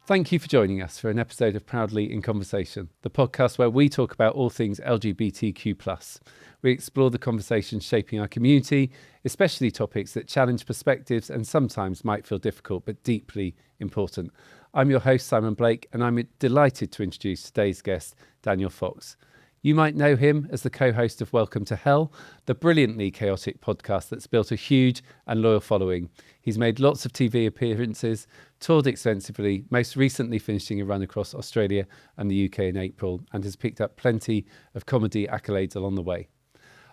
Thank you for joining us for an episode of Proudly in Conversation, the podcast where we talk about all things LGBTQ+. We explore the conversations shaping our community, especially topics that challenge perspectives and sometimes might feel difficult but deeply important. I'm your host, Simon Blake, and I'm delighted to introduce today's guest, Dan Foxx. You might know him as the co-host of Welcome to Hell, the brilliantly chaotic podcast that's built a huge and loyal following. He's made lots of TV appearances, toured extensively, most recently finishing a run across Australia and the UK in April, and has picked up plenty of comedy accolades along the way.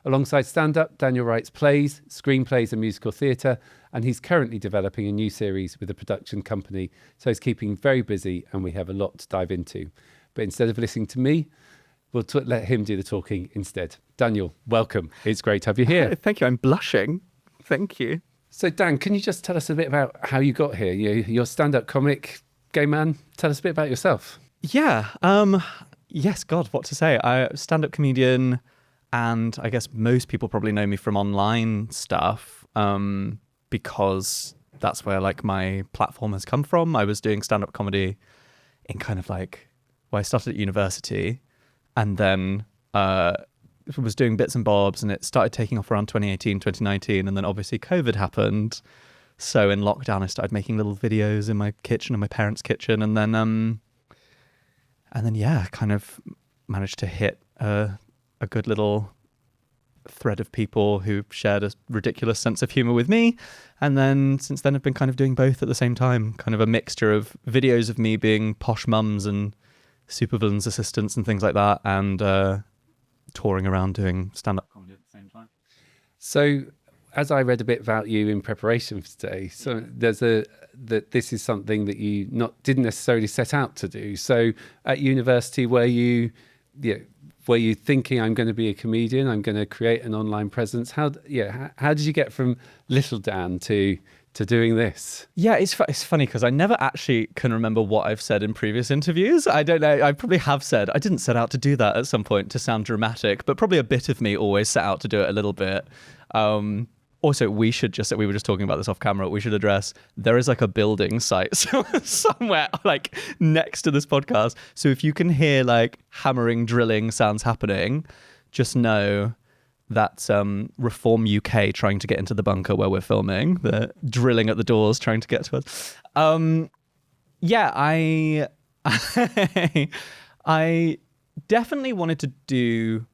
Alongside stand-up, Daniel writes plays, screenplays and musical theatre, and he's currently developing a new series with a production company, so he's keeping very busy and we have a lot to dive into. But instead of listening to me, we'll let him do the talking instead. Daniel, welcome. It's great to have you here. Thank you. I'm blushing. Thank you. So Dan, can you just tell us a bit about how you got here? You're a stand-up comic, gay man. Tell us a bit about yourself. Yeah. Yes, God, what to say? I'm a stand-up comedian, and I guess most people probably know me from online stuff because that's where like my platform has come from. I was doing stand-up comedy in kind of like, well, I started at university and then was doing bits and bobs, and it started taking off around 2018, 2019, and then obviously COVID happened. So in lockdown, I started making little videos in my kitchen, in my parents' kitchen, and then yeah, kind of managed to hit a good little thread of people who shared a ridiculous sense of humor with me. And then since then, I've been kind of doing both at the same time, kind of a mixture of videos of me being posh mums and supervillains assistants and things like that, and touring around doing stand-up comedy at the same time. So as I read a bit about you in preparation for today, so there's that this is something that you didn't necessarily set out to do. So at university, were you thinking, I'm going to be a comedian, I'm going to create an online presence? How did you get from little Dan to doing this? Yeah, it's funny because I never actually can remember what I've said in previous interviews. I don't know. I probably have said I didn't set out to do that at some point to sound dramatic, but probably a bit of me always set out to do it a little bit. Also, we were just talking about this off camera, we should address there is like a building site somewhere like next to this podcast. So if you can hear like hammering, drilling sounds happening, just know that's Reform UK trying to get into the bunker where we're filming. They're drilling at the doors trying to get to us. I definitely wanted to do...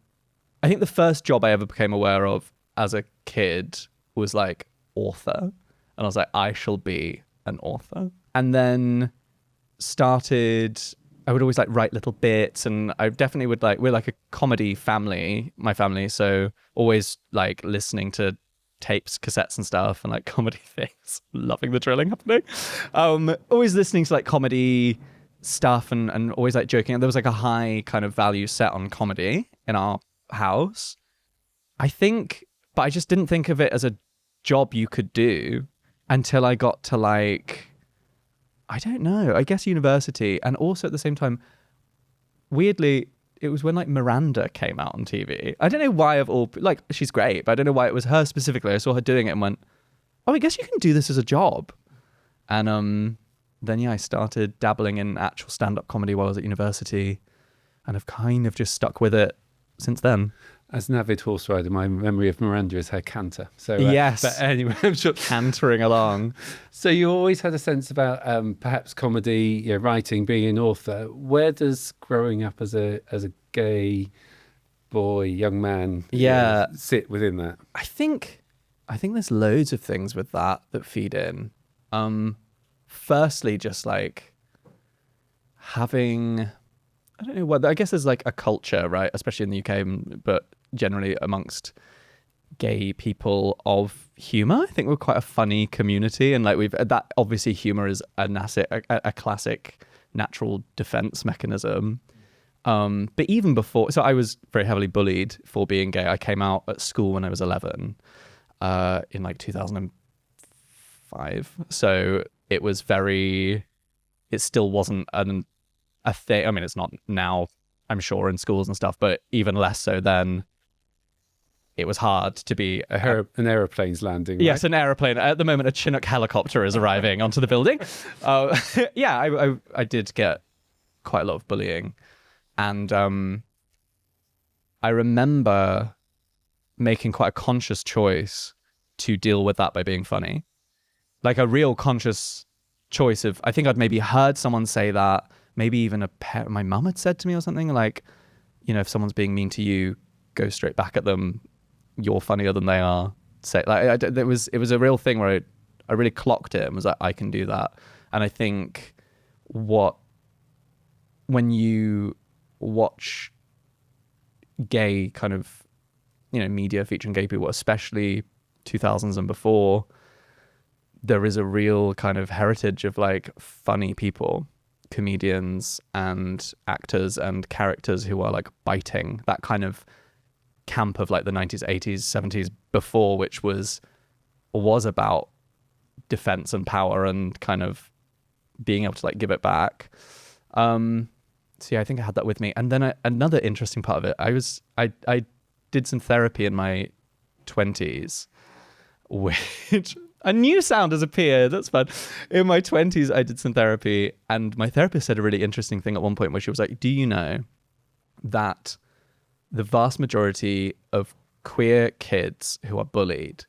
I think the first job I ever became aware of as a kid was like author. And I was like, I shall be an author. And then I would always like write little bits, and I definitely would we're like a comedy family, my family. So always like listening to tapes, cassettes and stuff, and like comedy things, loving the drilling happening. Always listening to like comedy stuff and always like joking. And there was like a high kind of value set on comedy in our house, I think, but I just didn't think of it as a job you could do until I got to like, I don't know, I guess university. And also at the same time, weirdly, it was when like Miranda came out on TV. I don't know why she's great, but I don't know why it was her specifically. I saw her doing it and went, oh, I guess you can do this as a job. And then I started dabbling in actual stand-up comedy while I was at university, and I've kind of just stuck with it since then. As an avid horse rider, my memory of Miranda is her canter. So yes, but anyway, I'm sure cantering along. So you always had a sense about perhaps comedy, writing, being an author. Where does growing up as a gay boy, young man, sit within that? I think there's loads of things with that feed in. Firstly, just like having, I don't know what, I guess there's like a culture, right? Especially in the UK, but generally amongst gay people of humor. I think we're quite a funny community, and like that obviously humor is a classic natural defense mechanism. But even before, so I was very heavily bullied for being gay. I came out at school when I was 11, in like 2005. So it was it still wasn't a thing. I mean, it's not now, I'm sure, in schools and stuff, but even less so then. it was hard to be an aeroplane's landing, right? Yes, an aeroplane. At the moment, a Chinook helicopter is arriving onto the building. I did get quite a lot of bullying. And I remember making quite a conscious choice to deal with that by being funny. Like a real conscious choice of, I think I'd maybe heard someone say that, maybe even my mum had said to me or something like, if someone's being mean to you, go straight back at them. You're funnier than they are. Say it was a real thing where I really clocked it and was like, I can do that. And I think when you watch gay kind of media featuring gay people, especially 2000s and before, there is a real kind of heritage of like funny people, comedians and actors and characters who are like biting, that kind of camp of like the 90s, 80s, 70s before, which was about defense and power and kind of being able to like give it back. So yeah, I think I had that with me. And then another interesting part of it, I did some therapy in my 20s, which a new sound has appeared. That's fun. In my 20s, I did some therapy, and my therapist said a really interesting thing at one point where she was like, do you know that the vast majority of queer kids who are bullied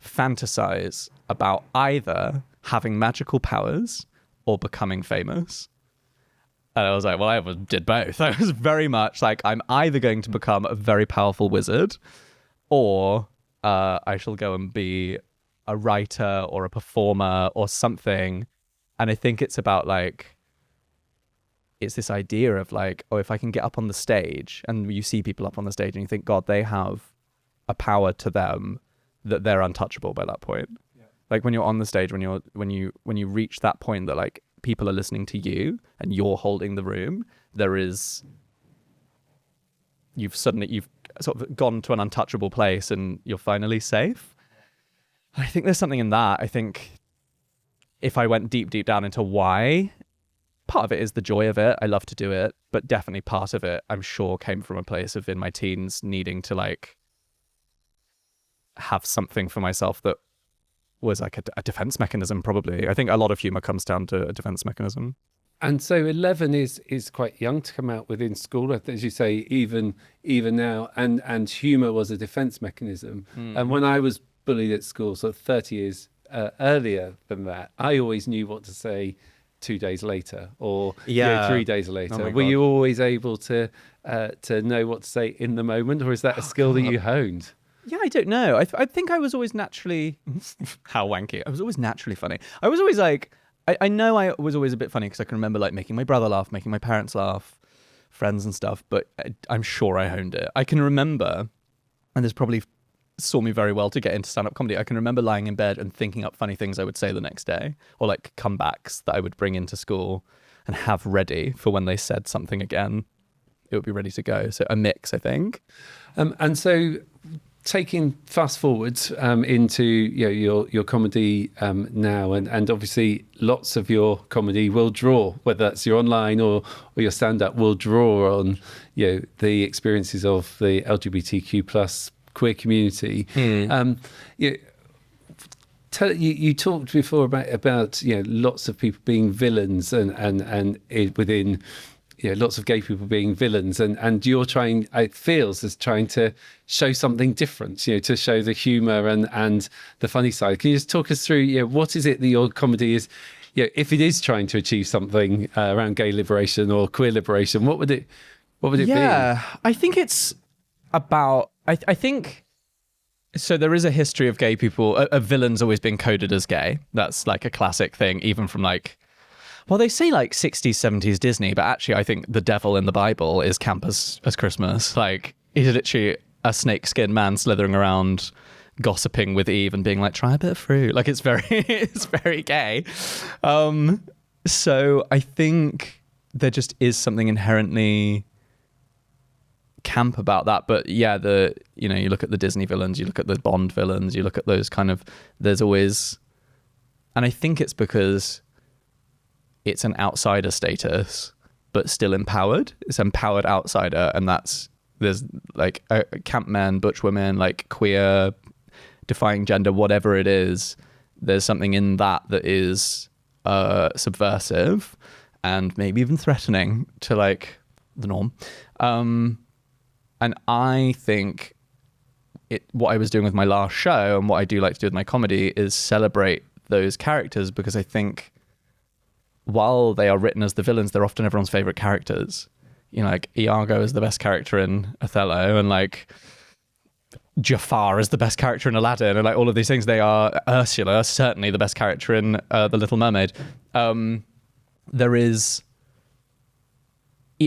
fantasize about either having magical powers or becoming famous? And I was like, well, I did both. I was very much like, I'm either going to become a very powerful wizard, or I shall go and be a writer or a performer or something. And I think it's about like, it's this idea of like, oh, if I can get up on the stage, and you see people up on the stage and you think, God, they have a power to them that they're untouchable by that point. Yeah. Like when you're on the stage, when you reach that point that like people are listening to you and you're holding the room, you've sort of gone to an untouchable place and you're finally safe. I think there's something in that. I think if I went deep down into why, part of it is the joy of it. I love to do it, but definitely part of it, I'm sure, came from a place of in my teens needing to like have something for myself that was like a defense mechanism, probably. I think a lot of humor comes down to a defense mechanism. And so 11 is quite young to come out within school, as you say, even now. And humor was a defense mechanism. And when I was bullied at school, so 30 years earlier than that, I always knew what to say 2 days later or 3 days later. Oh, were you always able to know what to say in the moment, or is that a skill that you honed? Yeah, I don't know. I think I was always naturally... How wanky. I was always naturally funny. I was always like... I know I was always a bit funny because I can remember like making my brother laugh, making my parents laugh, friends and stuff, but I'm sure I honed it. I can remember, and this probably saw me very well to get into stand-up comedy, I can remember lying in bed and thinking up funny things I would say the next day, or like comebacks that I would bring into school and have ready for when they said something again. It would be ready to go. So a mix, I think. And so... taking fast forwards into your comedy now, and obviously lots of your comedy will draw, whether that's your online or your stand-up, will draw on the experiences of the LGBTQ plus queer community. You talked before about lots of people being villains and within. Lots of gay people being villains, and you're trying, it feels, as trying to show something different, to show the humour and the funny side. Can you just talk us through, what is it that your comedy is, if it is trying to achieve something around gay liberation or queer liberation, what would it be? Yeah, I think it's about, I think, so there is a history of gay people, of villains always being coded as gay. That's like a classic thing, even from like, well, they say like 60s, 70s Disney, but actually I think the devil in the Bible is camp as Christmas. Like, he's literally a snakeskin man slithering around, gossiping with Eve and being like, try a bit of fruit. Like, it's very gay. So I think there just is something inherently camp about that. But yeah, you look at the Disney villains, you look at the Bond villains, you look at those kind of, there's always, and I think it's because it's an outsider status, but still empowered. It's empowered outsider, and that's There's like camp men, butch women, like queer, defying gender, whatever it is. There's something in that is subversive and maybe even threatening to like the norm. And I think what I was doing with my last show and what I do like to do with my comedy is celebrate those characters, because I think while they are written as the villains, they're often everyone's favorite characters. You know, like Iago is the best character in Othello, and like Jafar is the best character in Aladdin, and like all of these things. They are Ursula, certainly the best character in The Little Mermaid. There is,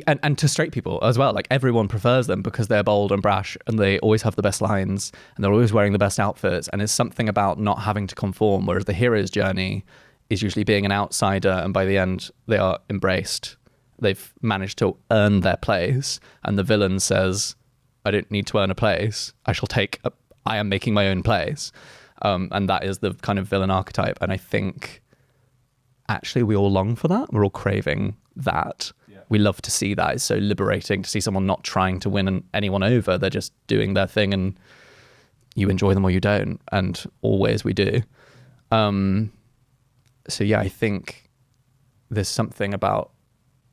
and to straight people as well, like everyone prefers them because they're bold and brash, and they always have the best lines, and they're always wearing the best outfits, and it's something about not having to conform, whereas the hero's journey is usually being an outsider, and by the end they are embraced. They've managed to earn their place, and the villain says, I don't need to earn a place. I am making my own place. And that is the kind of villain archetype. And I think actually we all long for that. We're all craving that. Yeah. We love to see that. It's so liberating to see someone not trying to win anyone over. They're just doing their thing, and you enjoy them or you don't. And always we do. So yeah, I think there's something about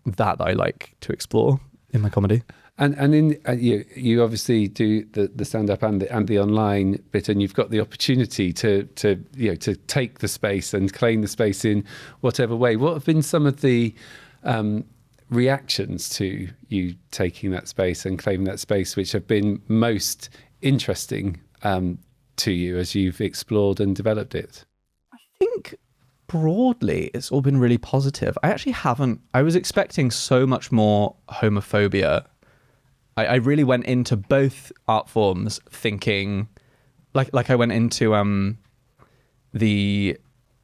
that I like to explore in my comedy. And in you obviously do the stand up and the online bit, and you've got the opportunity to take the space and claim the space in whatever way. What have been some of the reactions to you taking that space and claiming that space, which have been most interesting to you as you've explored and developed it? I think broadly it's all been really positive. I was expecting so much more homophobia. I really went into both art forms thinking, like I went into the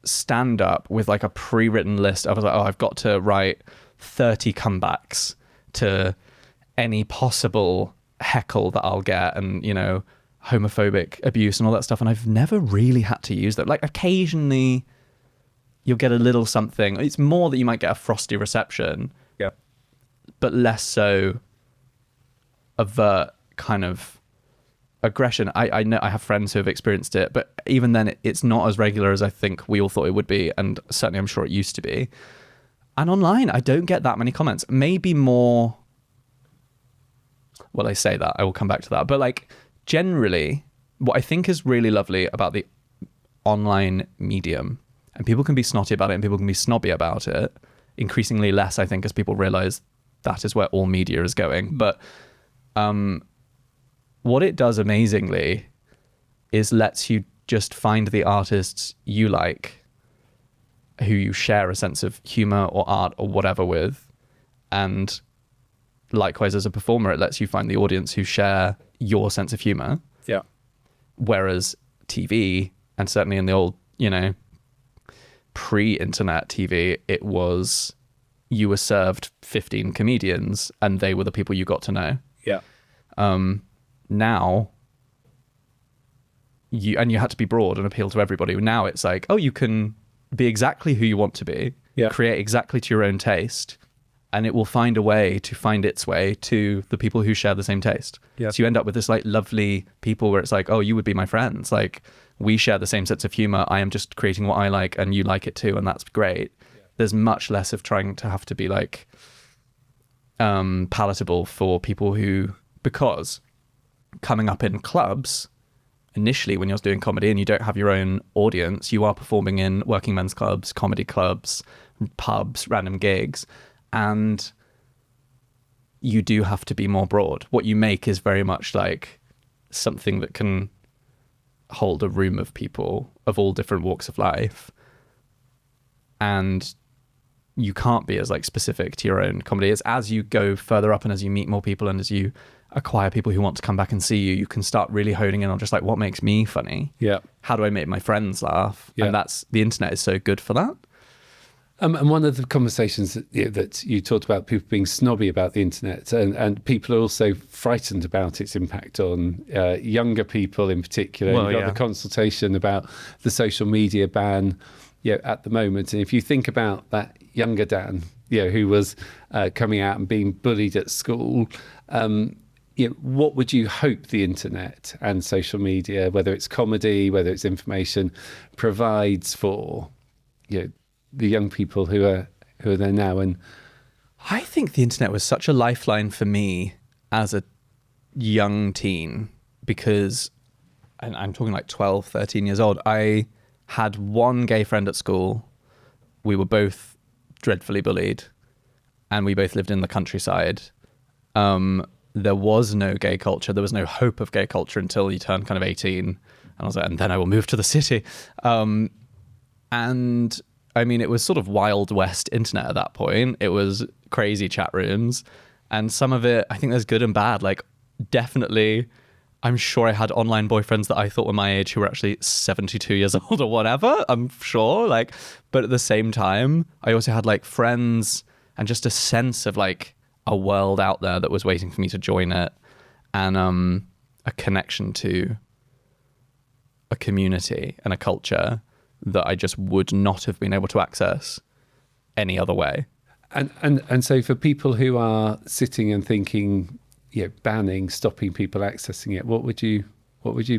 stand-up with like a pre-written list. I was like, I've got to write 30 comebacks to any possible heckle that I'll get, and, you know, homophobic abuse and all that stuff. And I've never really had to use that. Like occasionally you'll get a little something. It's more that you might get a frosty reception, yeah, but less so overt kind of aggression. I know I have friends who have experienced it, but even then it's not as regular as I think we all thought it would be, and certainly I'm sure it used to be. And online I don't get that many comments. Maybe more, well, I say that, I will come back to that, but like generally what I think is really lovely about the online medium, and people can be snotty about it and people can be snobby about it, increasingly less I think as people realize that is where all media is going, but what it does amazingly is lets you just find the artists you like, who you share a sense of humor or art or whatever with, and likewise as a performer it lets you find the audience who share your sense of humor. Yeah. Whereas TV, and certainly in the old, you know, pre-internet TV, it was you were served 15 comedians and they were the people you got to know. Yeah. Now you had to be broad and appeal to everybody. Now it's like, oh, you can be exactly who you want to be, yeah, create exactly to your own taste, and it will find a way to find its way to the people who share the same taste. Yeah. So you end up with this like lovely people where it's like, oh, you would be my friends. Like we share the same sense of humor. I am just creating what I like and you like it too. And that's great. Yeah. There's much less of trying to have to be like palatable for people who, because coming up in clubs, initially when you're doing comedy and you don't have your own audience, you are performing in working men's clubs, comedy clubs, pubs, random gigs, and you do have to be more broad. What you make is very much like something that can hold a room of people of all different walks of life, and you can't be as like specific to your own comedy. It's as you go further up and as you meet more people and as you acquire people who want to come back and see you, you can start really honing in on just like, what makes me funny? Yeah. How do I make my friends laugh? Yeah. And that's, the internet is so good for that. And one of the conversations that you talked about, people being snobby about the internet, and people are also frightened about its impact on younger people in particular. Well, You've got the consultation about the social media ban at the moment. And if you think about that younger Dan, who was coming out and being bullied at school, what would you hope the internet and social media, whether it's comedy, whether it's information, provides for the young people who are there now? And I think the internet was such a lifeline for me as a young teen, because, and I'm talking like 12, 13 years old, I had one gay friend at school. We were both dreadfully bullied, and we both lived in the countryside. There was no gay culture. There was no hope of gay culture until you turned kind of 18. And I was like, and then I will move to the city. And I mean, it was sort of Wild West internet at that point. It was crazy chat rooms. And some of it, I think there's good and bad. Like, definitely, I'm sure I had online boyfriends that I thought were my age who were actually 72 years old or whatever. I'm sure. Like, but at the same time, I also had like friends and just a sense of like a world out there that was waiting for me to join it, and a connection to a community and a culture that I just would not have been able to access any other way. And so for people who are sitting and thinking, banning, stopping people accessing it, what would you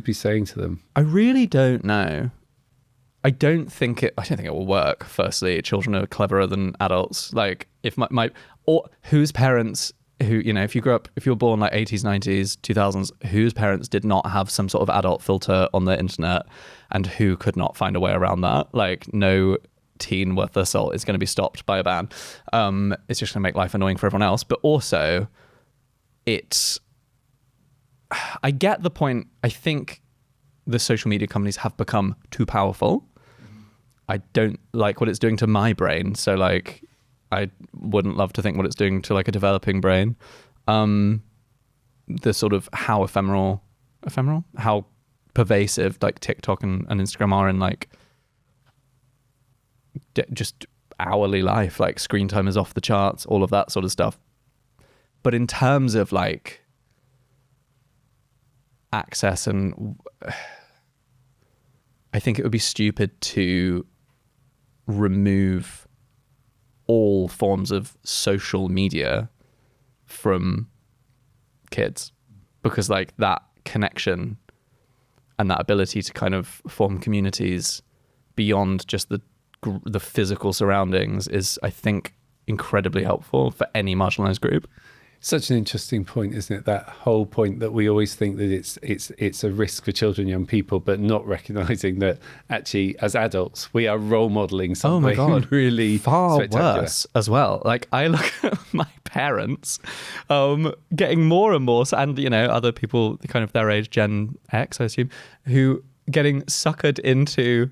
be saying to them? I really don't know. I don't think it will work. Firstly, children are cleverer than adults. Like, if my or whose parents who, if you were born like 80s, 90s, 2000s, whose parents did not have some sort of adult filter on the internet, and who could not find a way around that? Like, no teen worth their salt is going to be stopped by a ban. It's just going to make life annoying for everyone else. But also, I get the point. I think the social media companies have become too powerful. I don't like what it's doing to my brain. So like, I wouldn't love to think what it's doing to like a developing brain. The sort of how ephemeral, how pervasive like TikTok and Instagram are in like just hourly life, like screen time is off the charts, all of that sort of stuff. But in terms of like access, and I think it would be stupid to remove all forms of social media from kids, because like that connection and that ability to kind of form communities beyond just the physical surroundings is, I think, incredibly helpful for any marginalized group. Such an interesting point, isn't it? That whole point that we always think that it's a risk for children, young people, but not recognizing that actually, as adults, we are role modeling something. Oh my God, really far worse as well. Like, I look at my parents getting more and more, and other people kind of their age, Gen X, I assume, who getting suckered into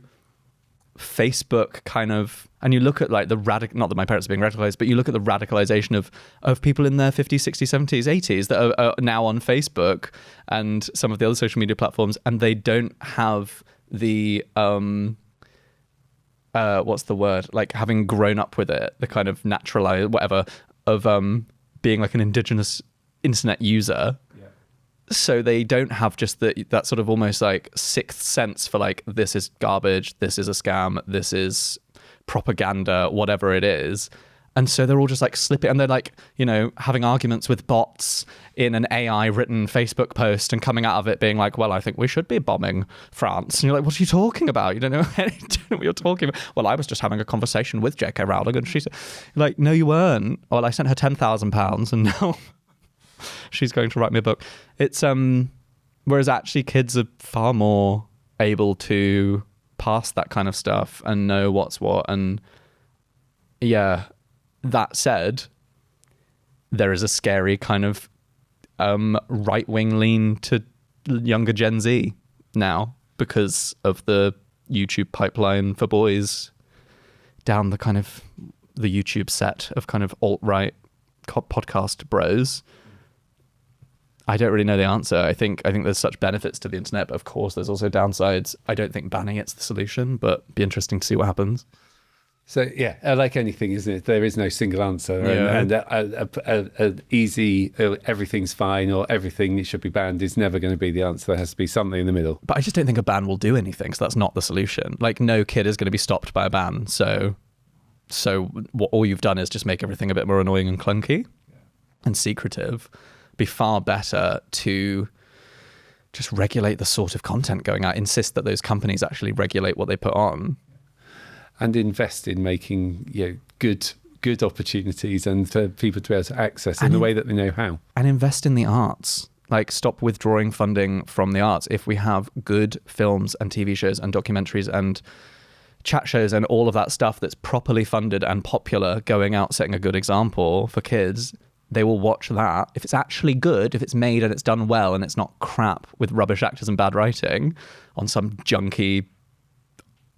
Facebook kind of, and you look at like the not that my parents are being radicalized, but you look at the radicalization of people in their 50s, 60s, 70s, 80s that are now on Facebook and some of the other social media platforms, and they don't have the what's the word, like having grown up with it, the kind of naturalized whatever of being like an indigenous internet user. So they don't have just that sort of almost like sixth sense for like, this is garbage, this is a scam, this is propaganda, whatever it is. And so they're all just like slipping, and they're like, having arguments with bots in an AI written Facebook post and coming out of it being like, well, I think we should be bombing France. And you're like, what are you talking about? You don't know what you're talking about. Well, I was just having a conversation with J.K. Rowling, and she's like, no, you weren't. Well, I sent her £10,000 and now she's going to write me a book. It's whereas actually kids are far more able to pass that kind of stuff and know what's what. And yeah, that said, there is a scary kind of right-wing lean to younger Gen Z now because of the YouTube pipeline for boys down the kind of the YouTube set of kind of alt-right podcast bros. I don't really know the answer. I think there's such benefits to the internet, but of course there's also downsides. I don't think banning it's the solution, but it'd be interesting to see what happens. So yeah, like anything, isn't it? There is no single answer, and an easy everything's fine or everything should be banned is never going to be the answer. There has to be something in the middle. But I just don't think a ban will do anything. So that's not the solution. Like, no kid is going to be stopped by a ban. So what all you've done is just make everything a bit more annoying and clunky and secretive. be far better to just regulate the sort of content going out, insist that those companies actually regulate what they put on. And invest in making good opportunities and for people to be able to access in the way that they know how. And invest in the arts. Like, stop withdrawing funding from the arts. If we have good films and TV shows and documentaries and chat shows and all of that stuff that's properly funded and popular, going out, setting a good example for kids, they will watch that. If it's actually good, if it's made and it's done well and it's not crap with rubbish actors and bad writing on some junky,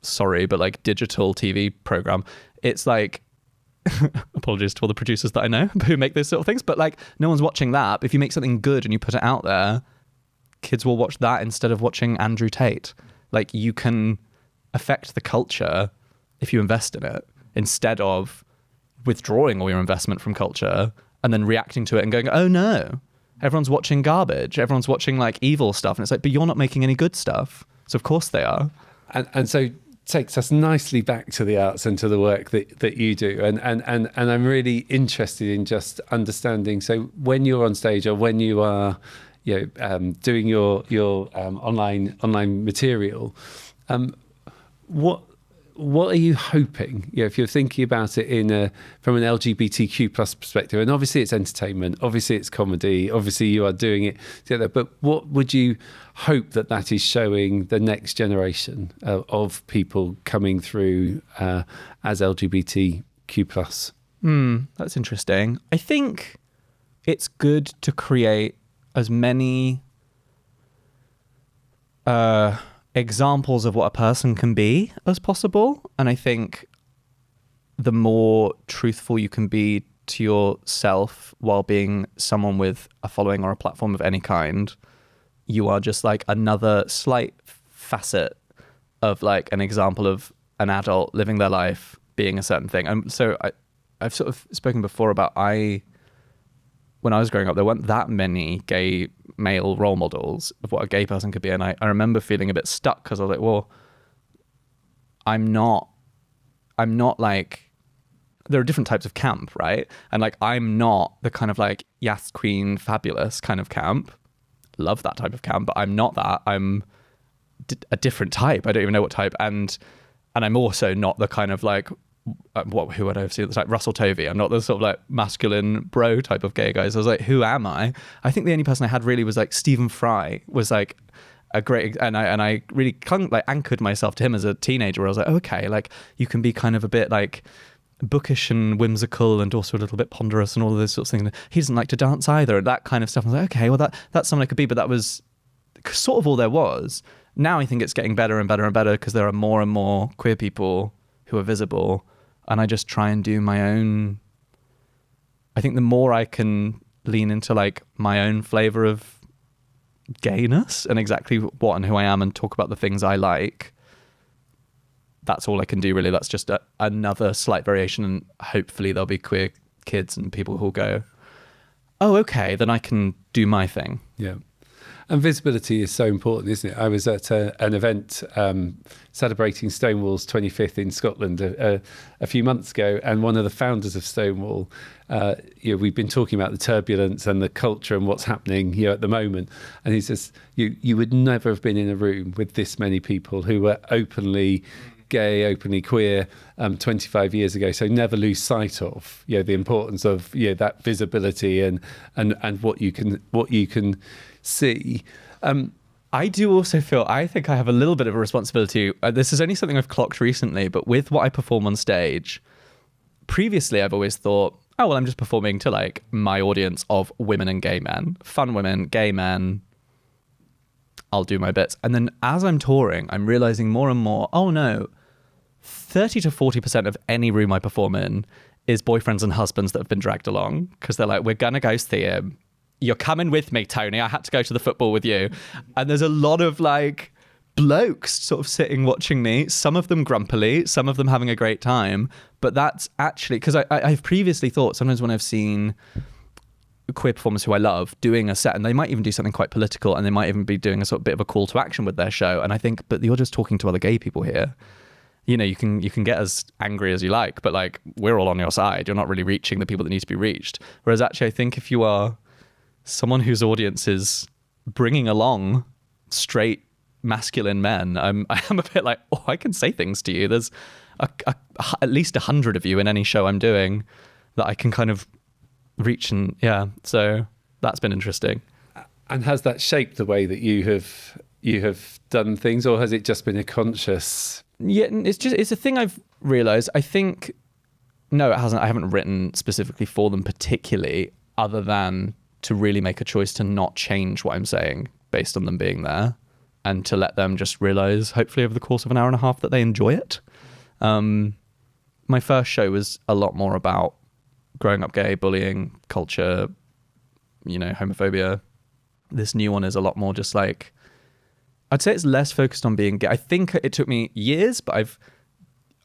sorry, but like digital TV program, it's like, apologies to all the producers that I know who make those sort of things, but like, no one's watching that. But if you make something good and you put it out there, kids will watch that instead of watching Andrew Tate. Like, you can affect the culture if you invest in it, instead of withdrawing all your investment from culture and then reacting to it and going, oh no, everyone's watching garbage, everyone's watching like evil stuff. And it's like, but you're not making any good stuff. So of course they are. And so takes us nicely back to the arts and to the work that you do. And I'm really interested in just understanding. So when you're on stage or when you are, doing your online material, what are you hoping? If you're thinking about it from an LGBTQ plus perspective, and obviously it's entertainment, obviously it's comedy, obviously you are doing it together. But what would you hope that is showing the next generation of people coming through as LGBTQ plus? That's interesting. I think it's good to create as many examples of what a person can be as possible. And I think the more truthful you can be to yourself while being someone with a following or a platform of any kind, you are just like another slight facet of like an example of an adult living their life, being a certain thing. And so I've sort of spoken before about when I was growing up, there weren't that many gay male role models of what a gay person could be. And I remember feeling a bit stuck because I was like, well, I'm not like, there are different types of camp, right? And like, I'm not the kind of like, yes, queen, fabulous kind of camp. Love that type of camp, but I'm not that. I'm a different type. I don't even know what type. And I'm also not the kind of like, who would I have seen at the time? Russell Tovey. I'm not the sort of like masculine bro type of gay guy. So I was like, who am I? I think the only person I had really was like Stephen Fry was like a great, and I really anchored myself to him as a teenager, where I was like, okay, like you can be kind of a bit like bookish and whimsical and also a little bit ponderous and all of those sorts of things. He doesn't like to dance either, that kind of stuff. I was like, okay, well that's someone I could be, but that was sort of all there was. Now I think it's getting better and better and better because there are more and more queer people who are visible. And I just try and do my own. I think the more I can lean into like my own flavor of gayness and exactly what and who I am and talk about the things I like, that's all I can do really. That's just another slight variation, and hopefully there'll be queer kids and people who'll go, oh, okay, then I can do my thing. Yeah. And visibility is so important, isn't it? I was at an event celebrating Stonewall's 25th in Scotland a few months ago, and one of the founders of Stonewall, we've been talking about the turbulence and the culture and what's happening here at the moment, and he says, you would never have been in a room with this many people who were openly gay, openly queer 25 years ago. So never lose sight of the importance of that visibility and what you can see. I do also feel, I think I have a little bit of a responsibility. This is only something I've clocked recently, but with what I perform on stage, previously I've always thought, oh, well, I'm just performing to like my audience of women and gay men, fun women, gay men. I'll do my bits. And then as I'm touring, I'm realizing more and more, oh no, 30 to 40% of any room I perform in is boyfriends and husbands that have been dragged along because they're like, we're going to go see him. You're coming with me, Tony. I had to go to the football with you. And there's a lot of like blokes sort of sitting watching me, some of them grumpily, some of them having a great time. But that's actually, because I've previously thought sometimes when I've seen queer performers who I love doing a set, and they might even do something quite political, and they might even be doing a sort of bit of a call to action with their show. And I think, but you're just talking to other gay people here. You can get as angry as you like, but like we're all on your side. You're not really reaching the people that need to be reached. Whereas actually I think if you are someone whose audience is bringing along straight masculine men, I am a bit like, oh, I can say things to you. There's at least 100 of you in any show I'm doing that I can kind of reach, and so that's been interesting. And has that shaped the way that you have done things, or has it just been a conscious? Yeah, it's a thing I've realized. I think no, it hasn't. I haven't written specifically for them particularly, other than to really make a choice to not change what I'm saying based on them being there, and to let them just realize, hopefully over the course of an hour and a half, that they enjoy it. My first show was a lot more about growing up gay, bullying, culture, homophobia. This new one is a lot more just like, I'd say it's less focused on being gay. I think it took me years, but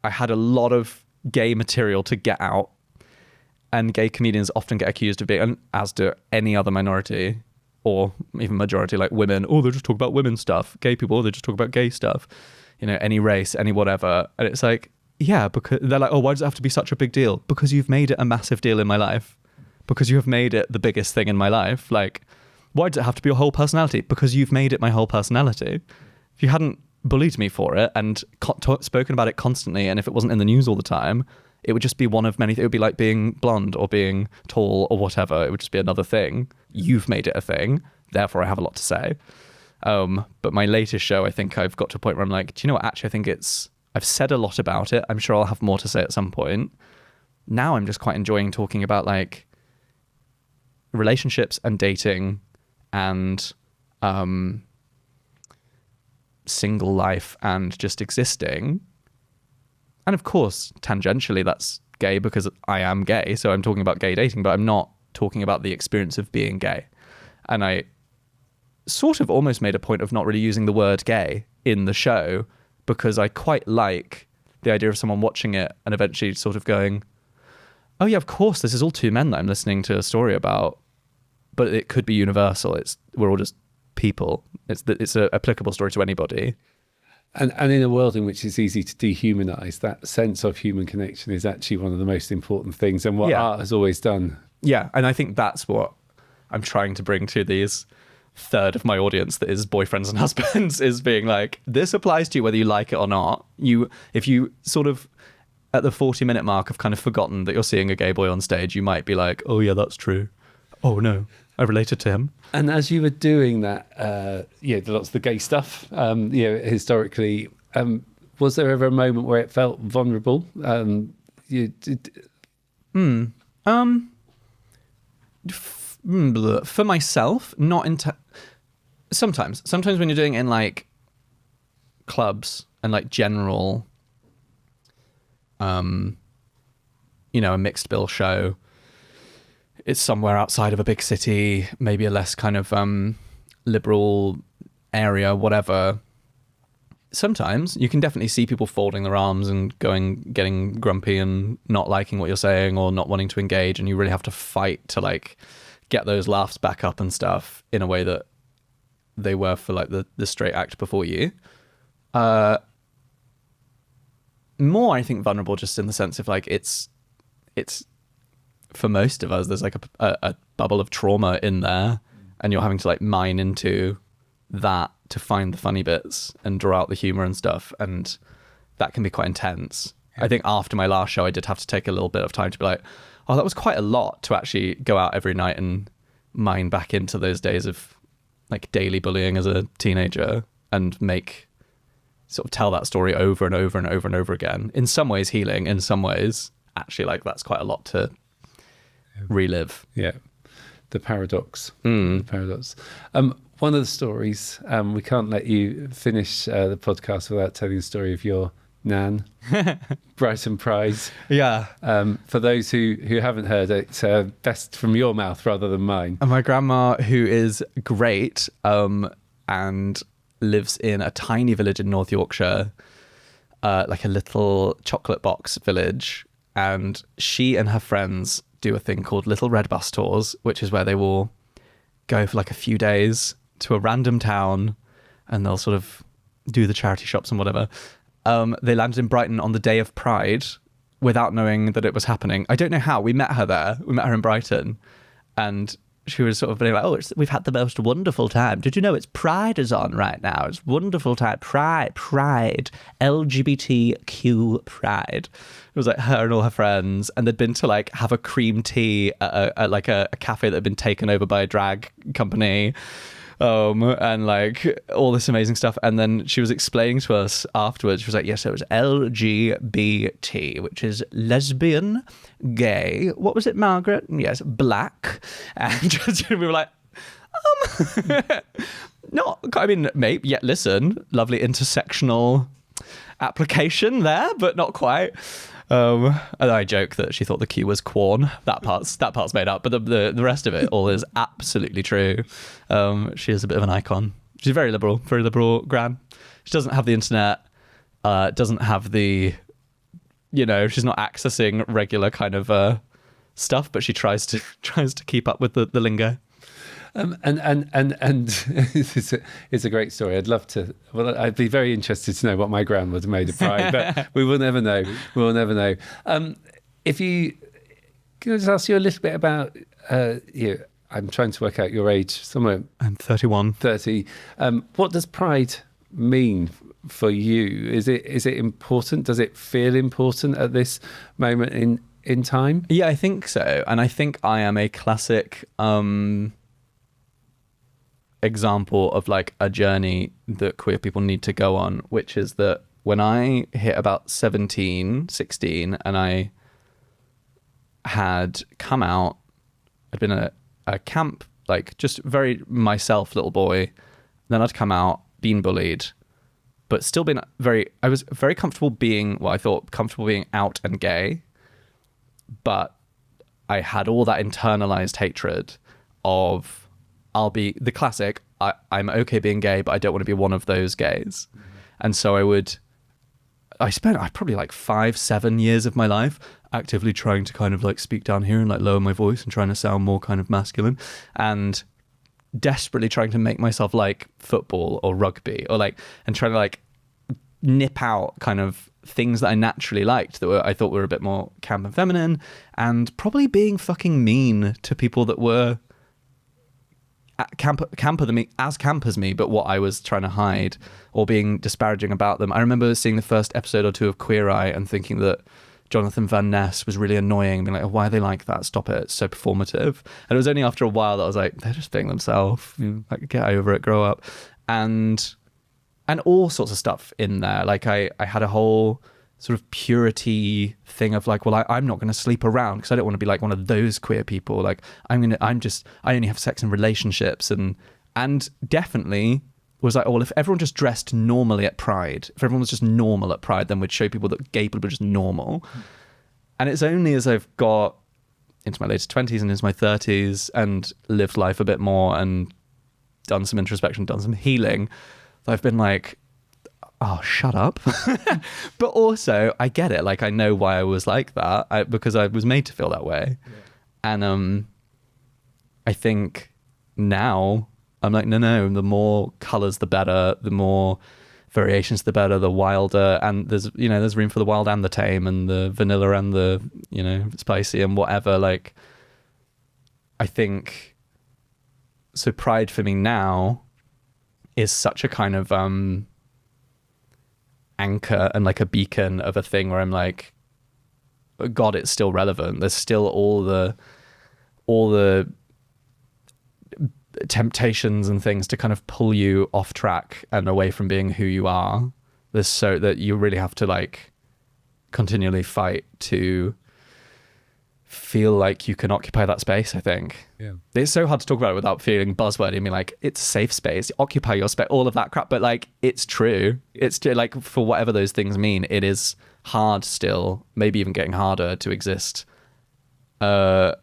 I had a lot of gay material to get out, and gay comedians often get accused of being, and as do any other minority or even majority, like women, oh, they just talk about women stuff. Gay people, oh, they just talk about gay stuff. Any race, any whatever. And it's like, yeah, because they're like, oh, why does it have to be such a big deal? Because you've made it a massive deal in my life. Because you have made it the biggest thing in my life. Like, why does it have to be your whole personality? Because you've made it my whole personality. If you hadn't bullied me for it and spoken about it constantly, and if it wasn't in the news all the time, it would just be one of many. It would be like being blonde or being tall or whatever. It would just be another thing. You've made it a thing. Therefore, I have a lot to say. But my latest show, I think I've got to a point where I'm like, do you know what? Actually, I think I've said a lot about it. I'm sure I'll have more to say at some point. Now I'm just quite enjoying talking about like relationships and dating and single life and just existing. And of course, tangentially, that's gay because I am gay. So I'm talking about gay dating, but I'm not talking about the experience of being gay. And I sort of almost made a point of not really using the word gay in the show, because I quite like the idea of someone watching it and eventually sort of going, oh yeah, of course, this is all two men that I'm listening to a story about, but it could be universal. We're all just people. It's an applicable story to anybody. And in a world in which it's easy to dehumanize, that sense of human connection is actually one of the most important things, and what art has always done. Yeah, and I think that's what I'm trying to bring to these third of my audience that is boyfriends and husbands, is being like, this applies to you whether you like it or not. If you sort of at the 40-minute mark have kind of forgotten that you're seeing a gay boy on stage, you might be like, oh yeah, that's true. Oh no, I related to him. And as you were doing that, lots of the gay stuff, historically, was there ever a moment where it felt vulnerable? For myself, not sometimes when you're doing it in like clubs and like general, a mixed bill show, it's somewhere outside of a big city, maybe a less kind of liberal area, whatever. Sometimes you can definitely see people folding their arms and getting grumpy and not liking what you're saying or not wanting to engage, and you really have to fight to like get those laughs back up and stuff in a way that they were for like the straight act before you. More, I think, vulnerable just in the sense of like it's for most of us, there's like a bubble of trauma in there, and you're having to like mine into that to find the funny bits and draw out the humor and stuff, and that can be quite intense. Yeah. I think after my last show, I did have to take a little bit of time to be like, oh, that was quite a lot to actually go out every night and mine back into those days of like daily bullying as a teenager, and sort of tell that story over and over and over and over again. In some ways healing, in some ways actually like that's quite a lot to relive. Yeah. The paradox. The paradox. One of the stories, we can't let you finish the podcast without telling the story of your nan, Brighton Prize. Yeah. For those who haven't heard it, best from your mouth rather than mine. And my grandma, who is great, and lives in a tiny village in North Yorkshire, like a little chocolate box village. And she and her friends do a thing called Little Red Bus Tours, which is where they will go for like a few days to a random town, and they'll sort of do the charity shops and whatever. They landed in Brighton on the day of Pride without knowing that it was happening. I don't know how. We met her there. We met her in Brighton, and she was sort of being like, oh, we've had the most wonderful time. Did you know it's Pride is on right now? It's wonderful time. Pride, LGBTQ Pride. It was like her and all her friends, and they'd been to like have a cream tea at like a cafe that had been taken over by a drag company. And like all this amazing stuff. And then she was explaining to us afterwards, she was like, yes, it was LGBT, which is lesbian, gay. What was it, Margaret? Yes, black. And we were like, not, I mean, maybe, yeah, listen, lovely intersectional application there, but not quite. And I joke that she thought the Q was corn. That part's made up, but the rest of it all is absolutely true. She is a bit of an icon. She's very liberal gran. She doesn't have the internet, doesn't have the, she's not accessing regular kind of stuff, but she tries to keep up with the lingo. And it's a great story. I'd love to. Well, I'd be very interested to know what my gran would have made of Pride, but we will never know. We will never know. If you can I just ask you a little bit about you. I'm trying to work out your age. Somewhere. I'm 31. 30. What does Pride mean for you? Is it important? Does it feel important at this moment in time? Yeah, I think so. And I think I am a classic example of like a journey that queer people need to go on, which is that when I hit about 16 and I had come out, I'd been at a camp, like just very myself little boy, then I'd come out, been bullied, but still been I was very comfortable being what I thought comfortable being out and gay, but I had all that internalized hatred of I'll be the classic, I'm okay being gay, but I don't want to be one of those gays. Mm-hmm. And so I spent probably like 5-7 years of my life actively trying to kind of like speak down here and like lower my voice and trying to sound more kind of masculine and desperately trying to make myself like football or rugby or like, and trying to like nip out kind of things that I naturally liked that I thought were a bit more camp and feminine, and probably being fucking mean to people that were camper than me, as camp as me, but what I was trying to hide, or being disparaging about them. I remember seeing the first episode or two of Queer Eye and thinking that Jonathan Van Ness was really annoying, being like, oh, why are they like that? Stop it, it's so performative. And it was only after a while that I was like, they're just being themselves, like get over it, grow up. And all sorts of stuff in there. Like I had a whole sort of purity thing of like, well, I'm not going to sleep around because I don't want to be like one of those queer people. Like I only have sex in relationships, and definitely was like, oh, well, if everyone just dressed normally at Pride, if everyone was just normal at Pride, then we'd show people that gay people are just normal. And it's only as I've got into my later 20s and into my 30s and lived life a bit more and done some introspection, done some healing, that I've been like, oh, shut up. But also, I get it. Like, I know why I was like that, because I was made to feel that way. Yeah. And I think now I'm like, no, the more colours, the better. The more variations, the better. The wilder. And there's room for the wild and the tame and the vanilla and the, spicy and whatever. Like, I think, so Pride for me now is such a kind of anchor and like a beacon of a thing where I'm like, God, it's still relevant. There's still all the temptations and things to kind of pull you off track and away from being who you are. There's so that you really have to like continually fight to feel like you can occupy that space, I think. Yeah. It's so hard to talk about it without feeling buzzwordy and being like, it's a safe space, occupy your space, all of that crap. But like, it's true. It's like, for whatever those things mean, it is hard still, maybe even getting harder to exist as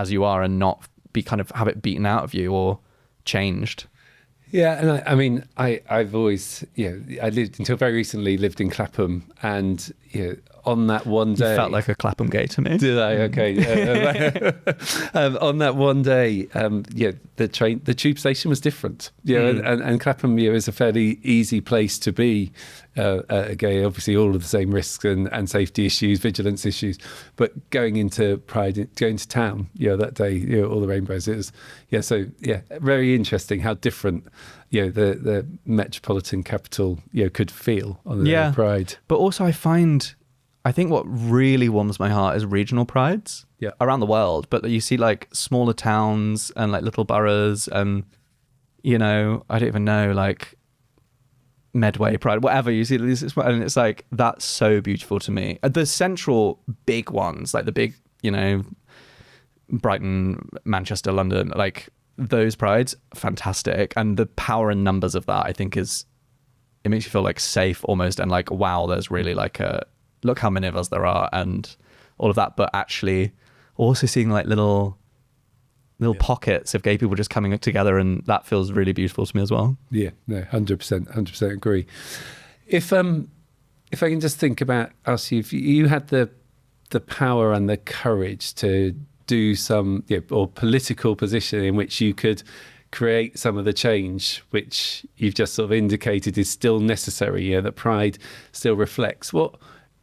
you are and not be kind of have it beaten out of you or changed. Yeah, and I mean, I've always, I lived until very recently lived in Clapham, and on that one day. You felt like a Clapham gay to me. Did I? Okay. On that one day, the tube station was different. And Clapham is a fairly easy place to be gay. Obviously, all of the same risks and safety issues, vigilance issues. But going into Pride, going to town, that day, all the rainbows. It was, very interesting how different, the metropolitan capital, could feel on the day of Pride. But also, I think what really warms my heart is regional prides around the world. But you see like smaller towns and like little boroughs and, I don't even know, like Medway Pride, whatever. You see these, and it's like, that's so beautiful to me. The central big ones, like the big, Brighton, Manchester, London, like those prides, fantastic. And the power and numbers of that, I think it makes you feel like safe almost. And like, wow, there's really like look how many of us there are and all of that. But actually also seeing like little pockets of gay people just coming together, and that feels really beautiful to me as well. Yeah, no, 100% agree. If I can just think about us, if you had the power and the courage to do some or political position in which you could create some of the change which you've just sort of indicated is still necessary, that Pride still reflects, what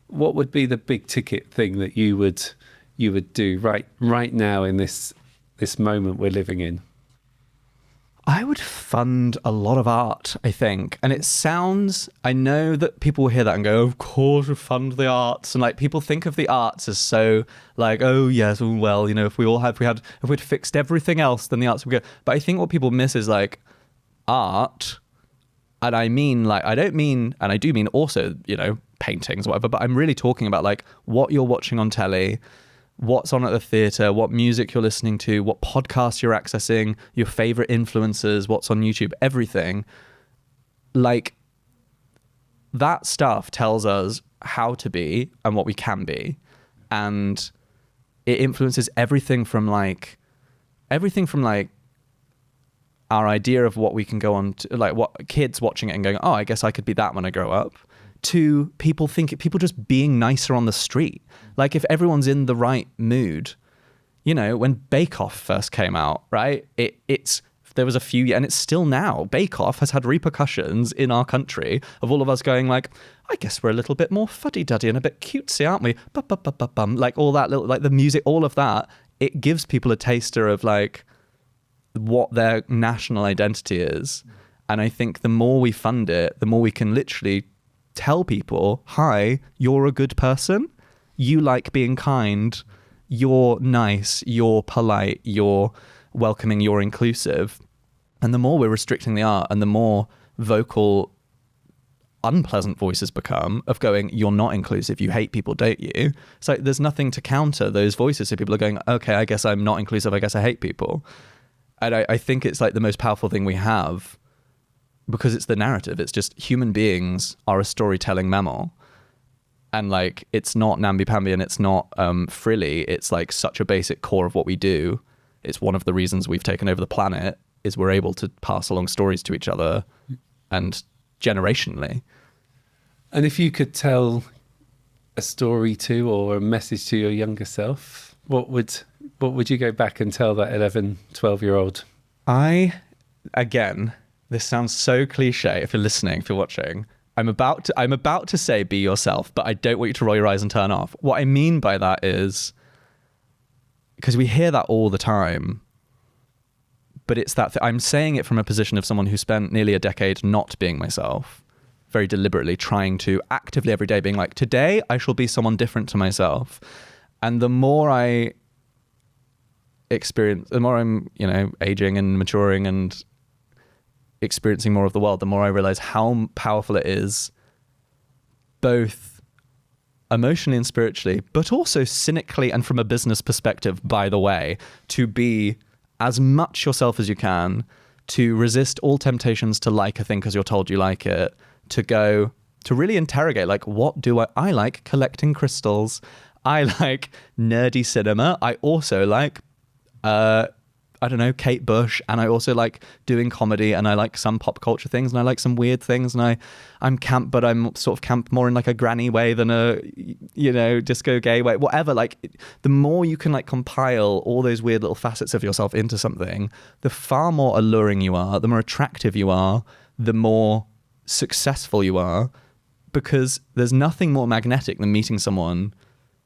would be the big ticket thing that you would do right now in this moment we're living in? I would fund a lot of art, I think. And I know that people will hear that and go, of course we fund the arts. And like people think of the arts as so like, oh yes, well, if we'd fixed everything else, then the arts would go. But I think what people miss is like art. And I mean, like, I don't mean, and I do mean also, paintings, whatever, but I'm really talking about like what you're watching on telly, what's on at the theatre, what music you're listening to, what podcasts you're accessing, your favourite influencers, what's on YouTube, everything. Like, that stuff tells us how to be and what we can be. And it influences everything from our idea of what we can go on to, like what kids watching it and going, oh, I guess I could be that when I grow up, to people just being nicer on the street. Like if everyone's in the right mood, when Bake Off first came out, right? There was a few, and it's still now. Bake Off has had repercussions in our country of all of us going like, I guess we're a little bit more fuddy-duddy and a bit cutesy, aren't we? Bum. Like all that little, like the music, all of that, it gives people a taster of like what their national identity is. And I think the more we fund it, the more we can literally tell people, hi, you're a good person. You like being kind. You're nice. You're polite. You're welcoming. You're inclusive. And the more we're restricting the art and the more vocal, unpleasant voices become of going, you're not inclusive. You hate people, don't you? It's like there's nothing to counter those voices. So people are going, okay, I guess I'm not inclusive. I guess I hate people. And I think it's like the most powerful thing we have, because it's the narrative. It's just human beings are a storytelling mammal. And like, it's not namby-pamby and it's not frilly. It's like such a basic core of what we do. It's one of the reasons we've taken over the planet, is we're able to pass along stories to each other and generationally. And if you could tell a story to or a message to your younger self, what would you go back and tell that 11, 12-year-old? Again, this sounds so cliche if you're listening, if you're watching. I'm about to say be yourself, but I don't want you to roll your eyes and turn off. What I mean by that is, because we hear that all the time, but it's that I'm saying it from a position of someone who spent nearly a decade not being myself, very deliberately trying to actively every day being like, today I shall be someone different to myself. And the more I experience, the more I'm, aging and maturing and experiencing more of the world, the more I realize how powerful it is, both emotionally and spiritually, but also cynically and from a business perspective, by the way, to be as much yourself as you can, to resist all temptations to like a thing because you're told you like it, to really interrogate, like, what do I like collecting crystals. I like nerdy cinema. I also like I don't know, Kate Bush, and I also like doing comedy, and I like some pop culture things, and I like some weird things, and I'm camp, but I'm sort of camp more in like a granny way than a, you know, disco gay way, whatever. Like, the more you can like compile all those weird little facets of yourself into something, the far more alluring you are, the more attractive you are, the more successful you are, because there's nothing more magnetic than meeting someone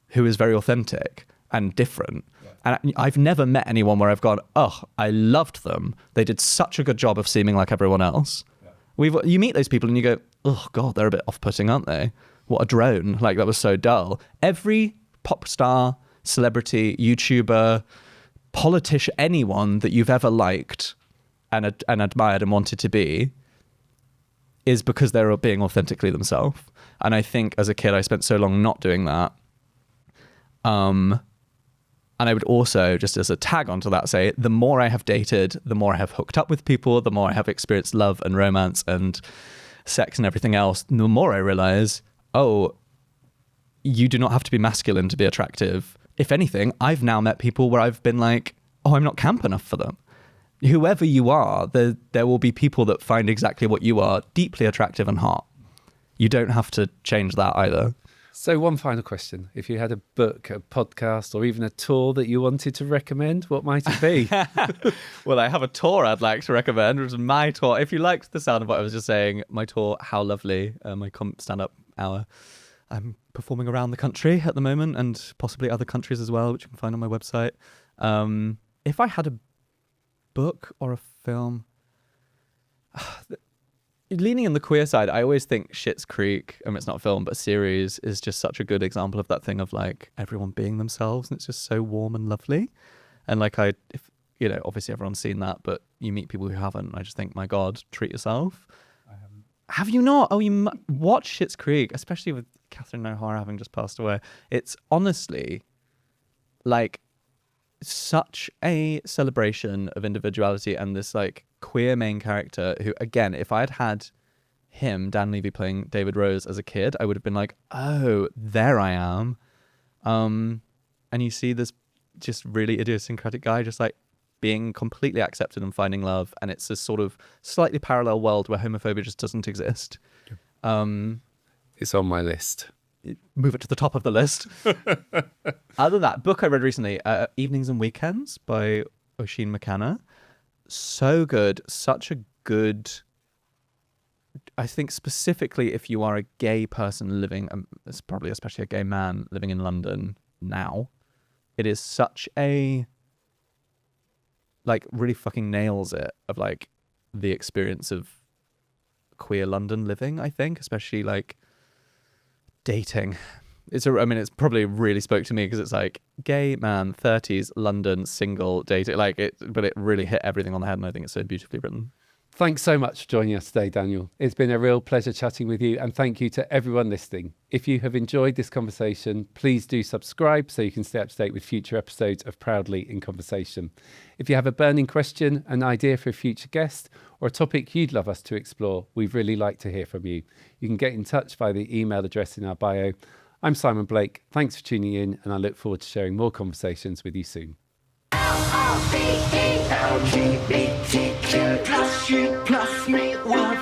who is very authentic and different. And I've never met anyone where I've gone, oh, I loved them. They did such a good job of seeming like everyone else. Yeah. You meet those people and you go, oh God, they're a bit off-putting, aren't they? What a drone. Like, that was so dull. Every pop star, celebrity, YouTuber, politician, anyone that you've ever liked and admired and wanted to be is because they're being authentically themselves. And I think as a kid, I spent so long not doing that. And I would also, just as a tag onto that, say, the more I have dated, the more I have hooked up with people, the more I have experienced love and romance and sex and everything else, the more I realize, oh, you do not have to be masculine to be attractive. If anything, I've now met people where I've been like, oh, I'm not camp enough for them. Whoever you are, there will be people that find exactly what you are deeply attractive and hot. You don't have to change that either. So one final question. If you had a book, a podcast, or even a tour that you wanted to recommend, what might it be? Well, I have a tour I'd like to recommend. It was my tour. If you liked the sound of what I was just saying, my tour, How Lovely, my stand-up hour. I'm performing around the country at the moment, and possibly other countries as well, which you can find on my website. If I had a book or a film... Leaning on the queer side, I always think Schitts Creek, it's not a film, but a series, is just such a good example of that thing of like everyone being themselves, and it's just so warm and lovely. And like obviously everyone's seen that, but you meet people who haven't, and I just think, my God, treat yourself. I haven't. Have you not? Oh, you watch Schitts Creek, especially with Catherine O'Hara having just passed away. It's honestly like such a celebration of individuality and this like queer main character who, again, if I had had him, Dan Levy, playing David Rose as a kid, I would have been like, oh, there I am. And you see this just really idiosyncratic guy just like being completely accepted and finding love, and it's this sort of slightly parallel world where homophobia just doesn't exist. It's on my list. Move it to the top of the list. Other than that, book I read recently, Evenings and Weekends by Oisín McKenna. So good. Such a good... I think specifically if you are a gay person living, it's probably especially a gay man living in London now, it is such a... like really fucking nails it of like the experience of queer London living, I think, especially like dating. It's probably really spoke to me because it's like gay man, 30s, London, single, dating, but it really hit everything on the head, and I think it's so beautifully written. Thanks so much for joining us today, Daniel. It's been a real pleasure chatting with you, and thank you to everyone listening. If you have enjoyed this conversation, please do subscribe so you can stay up to date with future episodes of Proudly in Conversation. If you have a burning question, an idea for a future guest, or a topic you'd love us to explore, we'd really like to hear from you. You can get in touch via the email address in our bio. I'm Simon Blake. Thanks for tuning in, and I look forward to sharing more conversations with you soon. LGBTQ plus you plus me, we're